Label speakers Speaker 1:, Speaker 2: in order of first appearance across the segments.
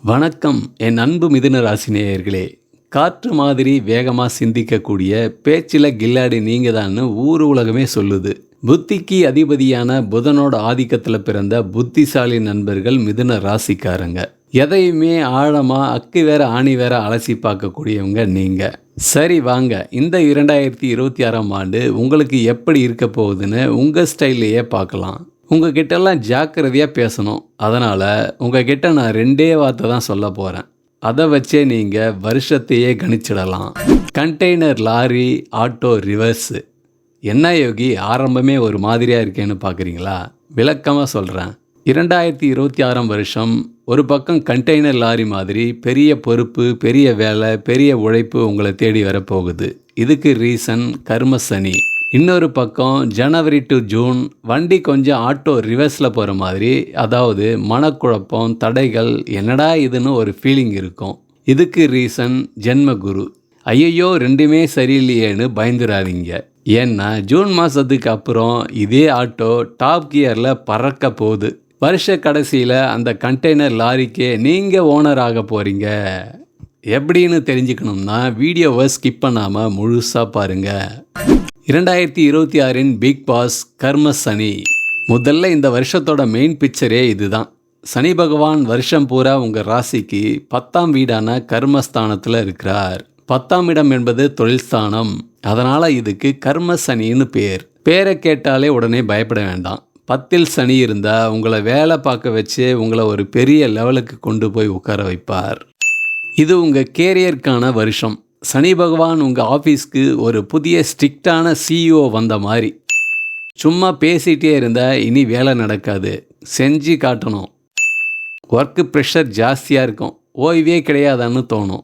Speaker 1: வணக்கம் என் அன்பு மிதுன ராசி நேயர்களே. காற்று மாதிரி வேகமாக சிந்திக்கக்கூடிய பேச்சில் கில்லாடி நீங்கள் தான்னு ஊர் உலகமே சொல்லுது. புத்திக்கு அதிபதியான புதனோட ஆதிக்கத்தில் பிறந்த புத்திசாலி நண்பர்கள் மிதுன ராசிக்காரங்க. எதையுமே ஆழமாக அக்கு வேற ஆணி வேற அலசி பார்க்கக்கூடியவங்க நீங்கள். சரி வாங்க, இந்த 2026ஆம் ஆண்டு உங்களுக்கு எப்படி இருக்க போகுதுன்னு உங்கள் ஸ்டைல்லையே பார்க்கலாம். உங்ககிட்டலாம் ஜாக்கிரதையாக பேசணும். அதனால் உங்ககிட்ட நான் 2 வார்த்தை தான் சொல்ல போகிறேன். அதை வச்சே நீங்கள் வருஷத்தையே கணிச்சிடலாம். Container lorry auto reverse. என்ன யோகி, ஆரம்பமே ஒரு மாதிரியாக இருக்கேன்னு பார்க்குறீங்களா? விளக்கமாக சொல்கிறேன். 2026ஆம் வருஷம் ஒரு பக்கம் கண்டெய்னர் லாரி மாதிரி பெரிய பொறுப்பு, பெரிய வேலை, பெரிய உழைப்பு உங்களை தேடி வரப்போகுது. இதுக்கு ரீசன் கர்ம சனி. இன்னொரு பக்கம் ஜனவரி டு ஜூன் வண்டி கொஞ்சம் ஆட்டோ ரிவர்ஸில் போகிற மாதிரி, அதாவது மனக்குழப்பம், தடைகள், என்னடா இதுன்னு ஒரு ஃபீலிங் இருக்கும். இதுக்கு ரீசன் ஜென்மகுரு. ஐயையோ ரெண்டுமே சரியில்லையேன்னு பயந்துடாதீங்க. ஏன்னா ஜூன் மாதத்துக்கு அப்புறம் இதே ஆட்டோ டாப் கியரில் பறக்க போகுது. வருஷ கடைசியில் அந்த கண்டெய்னர் லாரிக்கே நீங்கள் ஓனர் ஆக போகிறீங்க. எப்படின்னு தெரிஞ்சுக்கணும்னா வீடியோவை ஸ்கிப் பண்ணாமல் முழுசாக பாருங்கள். 2026இன் பிக் பாஸ் கர்ம சனி. முதல்ல இந்த வருஷத்தோட மெயின் பிக்சரே இதுதான். சனி பகவான் வருஷம் பூரா உங்கள் ராசிக்கு 10ஆம் வீடான கர்மஸ்தானத்தில் இருக்கிறார். 10ஆம் இடம் என்பது தொழில் ஸ்தானம். அதனால் இதுக்கு கர்ம சனின்னு பேர். பேரை கேட்டாலே உடனே பயப்பட வேண்டாம். 10இல் சனி இருந்தால் உங்களை வேலை பார்க்க வச்சு உங்களை ஒரு பெரிய லெவலுக்கு கொண்டு போய் உட்கார வைப்பார். இது உங்கள் கேரியருக்கான வருஷம். சனி பகவான் உங்கள் ஆஃபீஸ்க்கு ஒரு புதிய ஸ்ட்ரிக்டான சிஇஓ வந்த மாதிரி. சும்மா பேசிகிட்டே இருந்தால் இனி வேலை நடக்காது, செஞ்சு காட்டணும். ஒர்க்கு ப்ரெஷர் ஜாஸ்தியாக இருக்கும், ஓய்வே கிடையாதான்னு தோணும்.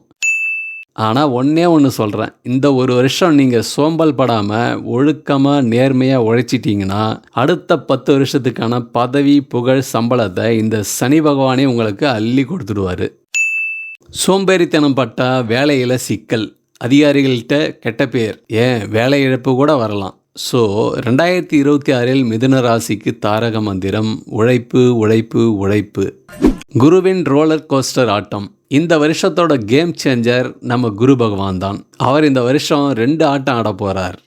Speaker 1: ஆனால் ஒன்று சொல்கிறேன், இந்த ஒரு வருஷம் நீங்கள் சோம்பல் படாமல் ஒழுக்கமாக நேர்மையாக உழைச்சிட்டிங்கன்னா அடுத்த 10 வருஷத்துக்கான பதவி, புகழ், சம்பளத்தை இந்த சனி பகவானே உங்களுக்கு அள்ளி கொடுத்துடுவார். சோம்பேறித்தனம் பட்டால் வேலையில் சிக்கல், அதிகாரிகள்கிட்ட கெட்ட பேர், ஏன் வேலை இழப்பு கூட வரலாம். ஸோ 2026இல் மிதுன ராசிக்கு தாரக மந்திரம் உழைப்பு உழைப்பு உழைப்பு. குருவின் ரோலர் கோஸ்டர் ஆட்டம். இந்த வருஷத்தோட கேம் சேஞ்சர் நம்ம குரு பகவான் தான். அவர் இந்த வருஷம் 2 ஆட்டம் ஆட போகிறார்.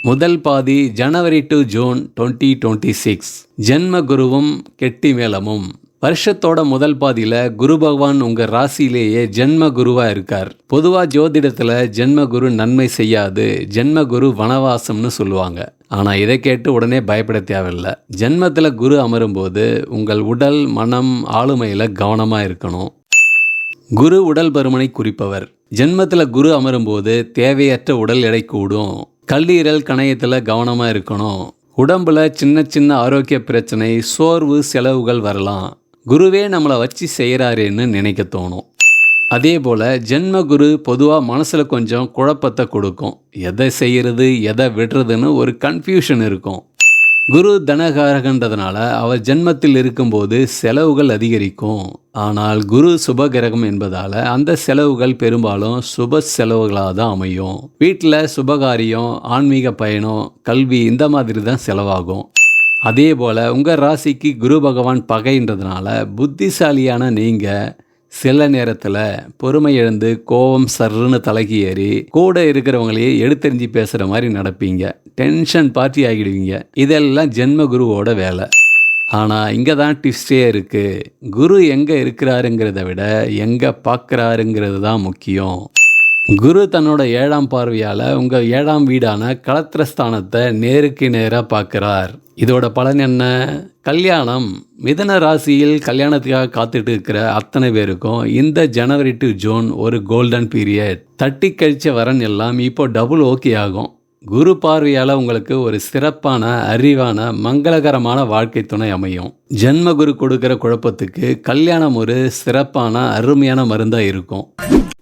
Speaker 1: முதல் பாதி ஜனவரி டு ஜூன் 2026. ஜென்ம குருவும் கெட்டி மேளமும். வருஷத்தோட முதல் பாதியில் குரு பகவான் உங்கள் ராசியிலேயே ஜென்ம குருவாக இருக்கார். பொதுவாக ஜோதிடத்தில் ஜென்ம குரு நன்மை செய்யாது, ஜென்ம குரு வனவாசம்னு சொல்லுவாங்க. ஆனால் இதை கேட்டு உடனே பயப்பட தேவையில்லை. ஜென்மத்தில் குரு அமரும்போது உங்கள் உடல், மனம், ஆளுமையில் கவனமாக இருக்கணும். குரு உடல் பருமனை குறிப்பவர். ஜென்மத்தில் குரு அமரும்போது தேவையற்ற உடல் எடை கூடும். கல்லீரல், கணையத்தில் கவனமாக இருக்கணும். உடம்புல சின்ன சின்ன ஆரோக்கிய பிரச்சனை, சோர்வு, செலவுகள் வரலாம். குருவே நம்மளை வச்சு செய்கிறாரேன்னு நினைக்க தோணும். அதே போல் ஜென்ம குரு பொதுவாக மனசில் கொஞ்சம் குழப்பத்தை கொடுக்கும். எதை செய்கிறது, எதை விடுறதுன்னு ஒரு கன்ஃபியூஷன் இருக்கும். குரு தனகாரகன்றதுனால அவர் ஜென்மத்தில் இருக்கும்போது செலவுகள் அதிகரிக்கும். ஆனால் குரு சுபகிரகம் என்பதால் அந்த செலவுகள் பெரும்பாலும் சுப செலவுகளாக தான் அமையும். வீட்டில் சுபகாரியம், ஆன்மீக பயணம், கல்வி, இந்த மாதிரி தான் செலவாகும். அதே போல் உங்கள் ராசிக்கு குரு பகவான் பகைன்றதுனால புத்திசாலியான நீங்கள் சில நேரத்தில் பொறுமை இழந்து கோபம் சர்ன்னு தலைக்கு ஏறி கூட இருக்கிறவங்களையே எடுத்தெறிஞ்சு பேசுகிற மாதிரி நடப்பீங்க. Tension party ஆகிடுவீங்க. இதெல்லாம் ஜென்ம குருவோட வேலை. ஆனால் இங்கே தான் ட்விஸ்டே இருக்குது. குரு எங்கே இருக்கிறாருங்கிறத விட எங்கே பார்க்குறாருங்கிறது தான் முக்கியம். குரு தன்னோட 7ஆம் பார்வையால் உங்கள் 7ஆம் வீடான களத்திரஸ்தானத்தை நேருக்கு நேராக பார்க்குறார். இதோட பலன் என்ன? கல்யாணம். மிதுன ராசியில் கல்யாணத்துக்காக காத்துட்டு இருக்கிற அத்தனை பேருக்கும் இந்த ஜனவரி டு ஜூன் ஒரு கோல்டன் பீரியட். தட்டி கழிச்ச வரன் எல்லாம் இப்போ டபுள் ஓகே ஆகும். குரு பார்வையால் உங்களுக்கு ஒரு சிறப்பான, அறிவான, மங்களகரமான வாழ்க்கை துணை அமையும். ஜென்ம குரு கொடுக்குற குழப்பத்துக்கு கல்யாணம் ஒரு சிறப்பான, அருமையான மருந்தாக இருக்கும்.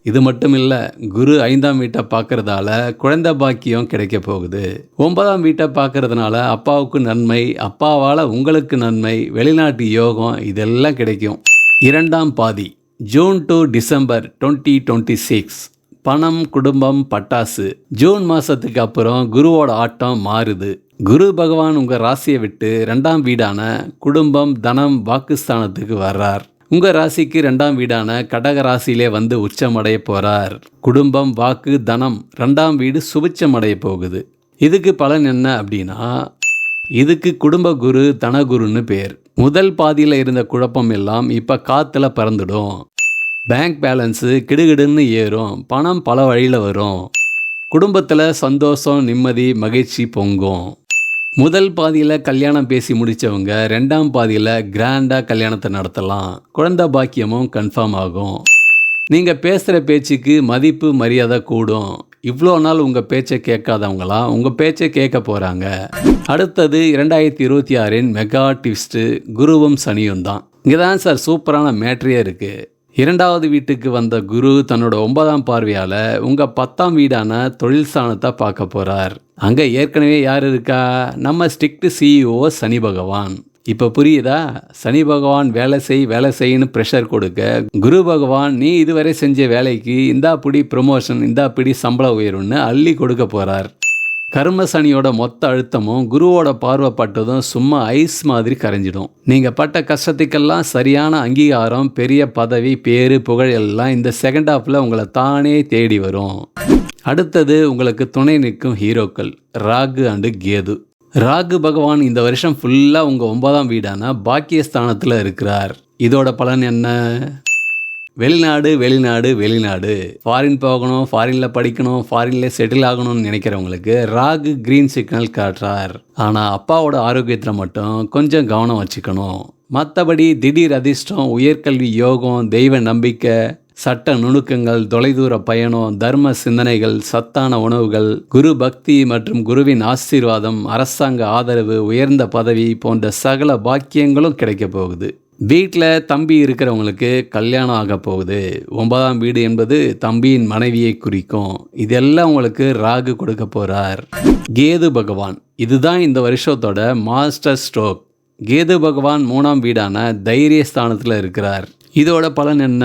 Speaker 1: இது மட்டும் இல்லை, குரு 5ஆம் வீட்டை பார்க்கறதால குழந்தை பாக்கியம் கிடைக்க போகுது. 9ஆம் வீட்டை பார்க்கறதுனால அப்பாவுக்கு நன்மை, அப்பாவால் உங்களுக்கு நன்மை, வெளிநாட்டு யோகம், இதெல்லாம் கிடைக்கும். 2ஆம் பாதி ஜூன் டு டிசம்பர் 2026. பணம், குடும்பம், பட்டாசு. ஜூன் மாதத்துக்கு அப்புறம் குருவோட ஆட்டம் மாறுது. குரு பகவான் உங்கள் ராசியை விட்டு 2ஆம் வீடான குடும்பம், தனம், வாக்குஸ்தானத்துக்கு வர்றார். உங்கள் ராசிக்கு 2ஆம் வீடான கடக ராசியிலே வந்து உச்சமடைய போகிறார். குடும்பம், வாக்கு, தனம் 2ஆம் வீடு சுபிட்சமடைய போகுது. இதுக்கு பலன் என்ன அப்படின்னா, இதுக்கு குடும்ப குரு, தனகுருன்னு பேர். முதல் பாதியில் இருந்த குழப்பம் எல்லாம் இப்போ காற்றுல பறந்துடும். பேங்க் பேலன்ஸு கிடுகிடுன்னு ஏறும். பணம் பல வழியில் வரும். குடும்பத்தில் சந்தோஷம், நிம்மதி, மகிழ்ச்சி பொங்கும். முதல் பாதியில் கல்யாணம் பேசி முடித்தவங்க 2ஆம் பாதியில் கிராண்டாக கல்யாணத்தை நடத்தலாம். குழந்தை பாக்கியமும் கன்ஃபார்ம் ஆகும். நீங்கள் பேசுகிற பேச்சுக்கு மதிப்பு, மரியாதை கூடும். இவ்வளோ நாள் உங்கள் பேச்சை கேட்காதவங்களாம் உங்கள் பேச்சை கேட்க போகிறாங்க. அடுத்தது 2026 மெகா ட்விஸ்ட்டு குருவும் சனியும் தான். இங்கே தான் சார் சூப்பரான மேட்ரியே இருக்குது. 2வது வீட்டுக்கு வந்த குரு தன்னோட 9ஆம் பார்வையால் உங்கள் 10ஆம் வீடான தொழில் ஸ்தானத்தை பார்க்க போகிறார். அங்கே ஏற்கனவே யார் இருக்கா? நம்ம ஸ்ட்ரிக்ட் CEO சனி பகவான். இப்போ புரியுதா? சனி பகவான் வேலை செய்யின்னு ப்ரெஷர் கொடுக்க, குரு பகவான் நீ இதுவரை செஞ்ச வேலைக்கு இந்தா பிடி ப்ரொமோஷன், இந்தா பிடி சம்பள உயர்வுன்னு அள்ளி கொடுக்க போகிறார். கர்ம சனியோட மொத்த அழுத்தமும் குருவோட பார்வைப்பட்டதும் சும்மா ஐஸ் மாதிரி கரைஞ்சிடும். நீங்கள் பட்ட கஷ்டத்துக்கெல்லாம் சரியான அங்கீகாரம், பெரிய பதவி, பேரு, புகழ் எல்லாம் இந்த செகண்ட் ஹாஃபில் உங்களை தானே தேடி வரும். அடுத்தது உங்களுக்கு துணை நிற்கும் ஹீரோக்கள் ராகு அண்டு கேது. ராகு பகவான் இந்த வருஷம் ஃபுல்லாக உங்கள் 9ஆம் வீடான பாக்கியஸ்தானத்தில் இருக்கிறார். இதோட பலன் என்ன? வெளிநாடு, ஃபாரின் போகணும், ஃபாரினில் படிக்கணும், ஃபாரின்ல செட்டில் ஆகணும்னு நினைக்கிறவங்களுக்கு ராகு கிரீன் சிக்னல் காட்டுறார். ஆனால் அப்பாவோட ஆரோக்கியத்தில் மட்டும் கொஞ்சம் கவனம் வச்சுக்கணும். மற்றபடி திடீர் அதிர்ஷ்டம், உயர்கல்வி யோகம், தெய்வ நம்பிக்கை, சட்ட நுணுக்கங்கள், தொலைதூர பயணம், தர்ம சிந்தனைகள், சத்தான உணவுகள், குரு பக்தி மற்றும் குருவின் ஆசீர்வாதம், அரசாங்க ஆதரவு, உயர்ந்த பதவி போன்ற சகல பாக்கியங்களும் கிடைக்க போகுது. வீட்டில் தம்பி இருக்கிறவங்களுக்கு கல்யாணம் ஆக போகுது. 9ஆம் வீடு என்பது தம்பியின் மனைவியை குறிக்கும். இதெல்லாம் உங்களுக்கு ராகு கொடுக்க போகிறார். கேது பகவான் இதுதான் இந்த வருஷத்தோட மாஸ்டர் ஸ்ட்ரோக். கேது பகவான் 3ஆம் வீடான தைரிய ஸ்தானத்தில் இருக்கிறார். இதோட பலன் என்ன?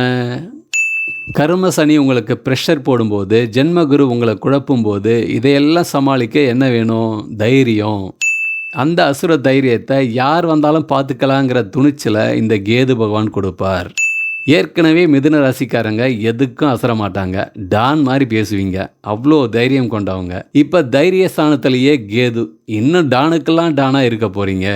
Speaker 1: கர்ம சனி உங்களுக்கு ப்ரெஷர் போடும்போது, ஜென்மகுரு உங்களை குழப்பும் போது இதையெல்லாம் சமாளிக்க என்ன வேணும்? தைரியம். அந்த அசுர தைரியத்தை யார் வந்தாலும் பார்த்துக்கலாங்கிற துணிச்சலை இந்த கேது பகவான் கொடுப்பார். ஏற்கனவே மிதுன ராசிக்காரங்க எதுக்கும் அசர மாட்டாங்க. டான் மாதிரி பேசுவீங்க. அவ்வளோ தைரியம் கொண்டவங்க. இப்போ தைரிய ஸ்தானத்திலேயே கேது. இன்னும் டானுக்கெல்லாம் டானாக இருக்க போகிறீங்க.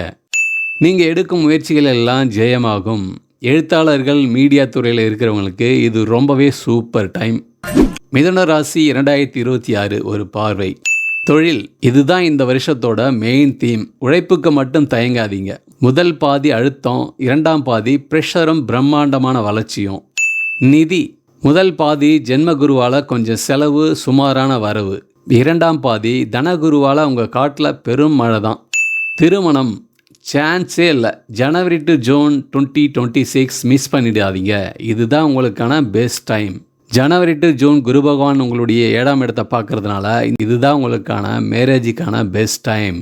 Speaker 1: நீங்கள் எடுக்கும் முயற்சிகள் எல்லாம் ஜெயமாகும். எழுத்தாளர்கள், மீடியா துறையில் இருக்கிறவங்களுக்கு இது ரொம்பவே சூப்பர் டைம். மிதுன ராசி 2026 ஒரு பார்வை. தொழில் இதுதான் இந்த வருஷத்தோட மெயின் தீம். உழைப்புக்கு மட்டும் தயங்காதீங்க. முதல் பாதி அழுத்தம், 2ஆம் பாதி ப்ரெஷரும் பிரம்மாண்டமான வளர்ச்சியும். நிதி முதல் பாதி ஜென்மகுருவால் கொஞ்சம் செலவு, சுமாரான வரவு. 2ஆம் பாதி தனகுருவால் உங்கள் காட்டில் பெரும் மழை தான். திருமணம் சான்ஸே இல்லை. ஜனவரி டு ஜூன் 2026 மிஸ் பண்ணிடாதீங்க. இதுதான் உங்களுக்கான best time. January to June Guru Bhagavan உங்களுடைய 7ஆம் இடத்தை பார்க்கறதுனால இதுதான் உங்களுக்கான மேரேஜுக்கான பெஸ்ட் டைம்.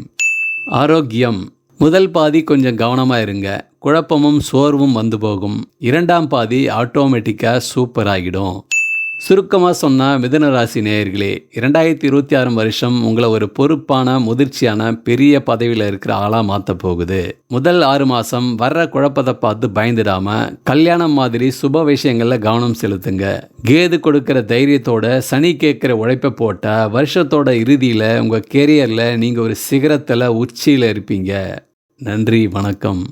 Speaker 1: ஆரோக்கியம் முதல் பாதி கொஞ்சம் கவனமாக இருங்க. குழப்பமும் சோர்வும் வந்து போகும். 2ஆம் பாதி ஆட்டோமேட்டிக்காக சூப்பர் ஆகிடும். சுருக்கமாக சொன்னால் மிதுன ராசி நேயர்களே, 2026 வருஷம் உங்களை ஒரு பொறுப்பான, முதிர்ச்சியான, பெரிய பதவியில் இருக்கிற ஆளாக மாற்ற போகுது. முதல் 6 மாதம் வர்ற குழப்பத்தை பார்த்து பயந்துடாமல் கல்யாணம் மாதிரி சுப விஷயங்களில் கவனம் செலுத்துங்க. கேது கொடுக்குற தைரியத்தோட சனி கேட்குற உழைப்பை போட்டால் வருஷத்தோட இறுதியில் உங்கள் கேரியரில் நீங்கள் ஒரு சிகரத்தில் உச்சியில் இருப்பீங்க. நன்றி, வணக்கம்.